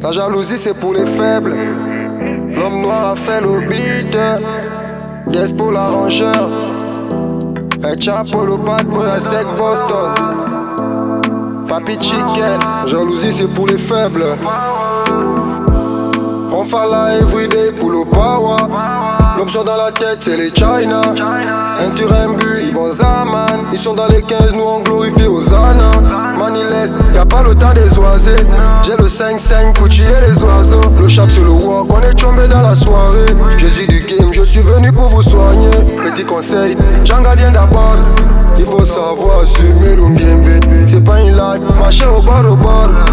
La jalousie c'est pour les faibles. L'homme noir a fait le beat. Despo l'arrangeur. Et Chapo le bad boy à sec Boston. Papi Chicken. Jalousie c'est pour les faibles. On fait la everyday pour le power. L'option dans la tête c'est les China. Un tir, un but, ils vont Zaman. Ils sont dans les 15, nous on glorifie Hosanna. Manilès, y'a pas le temps des oisés. J'ai le 5-5 pour tuer les oiseaux. Le chap sur le walk, on est tombé dans la soirée. Jésus du game, je suis venu pour vous soigner. Petit conseil, Djanga vient d'abord. Il faut savoir assumer l'Ungembe. C'est pas une life, marcher au bar.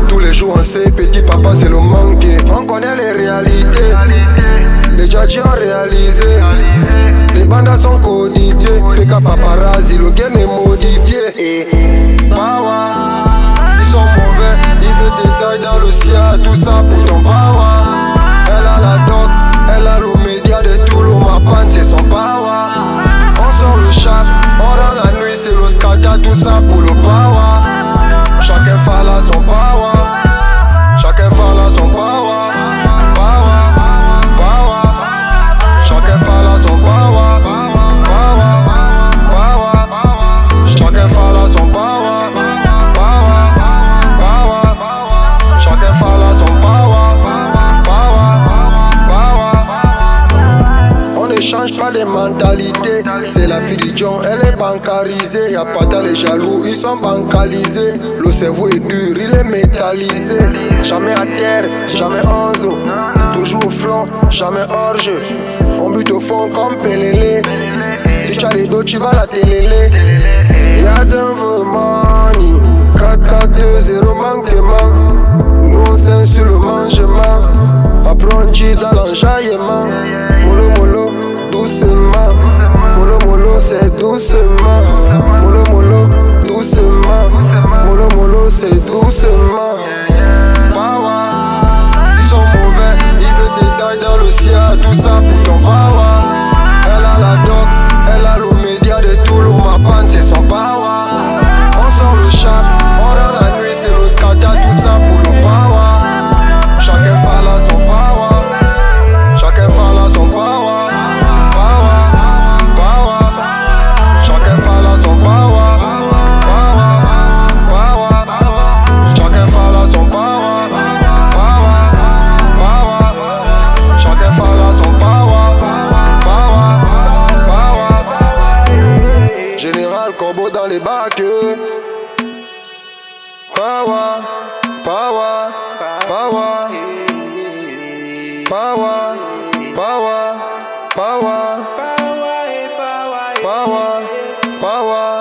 Tous les jours on sait, petit papa c'est le manqué. On connaît les réalités. Les djadji ont réalisé. Les bandas sont codifiés. PK paparazzi, le game est modifié. Et Power, ils sont mauvais. Ils veulent des tailles dans le ciel. Tout ça pour ton Power. Elle a la dot, elle a le média de Toulon. Ma panne c'est son Power. On sort le chap, on rend la nuit, c'est le scata. Tout ça pour le Power. Chacun fait là son Power. Chacun fait là son Power. Change pas de mentalité. C'est la fille du John, elle est bancarisée. Y'a pas dans les jaloux, ils sont bancalisés. Le cerveau est dur, il est métallisé. Jamais à terre, jamais en zoo. Toujours au flanc, jamais hors jeu. On bute au fond comme Pelele. Si tu as les dos, tu vas la télé. Y'a d'un veut money. 4-4-2-0 manquement. Nous on s'aime sur le mangement. Apprenti dans l'enjaillement. Molo molo, doucement. Molo molo, c'est doucement. Molo molo, doucement. Molo molo, c'est doucement. Power, ils sont mauvais. Ils veulent des tailles dans le ciel. Tout ça pour ton Power. Elle a la doc, elle a le média de Toulon. Ma panne, c'est son Power. On sort le chap, on rend la nuit, c'est le scata. Tout ça pour le Power. Chacun fait là son Power. Chacun fait là son Power. Chacun fait là son Power. Chacun fait là son Power. Chacun fait là son Power. Général Corbeau dans les bacs. Power, power, power, power, power, power, power, power, power.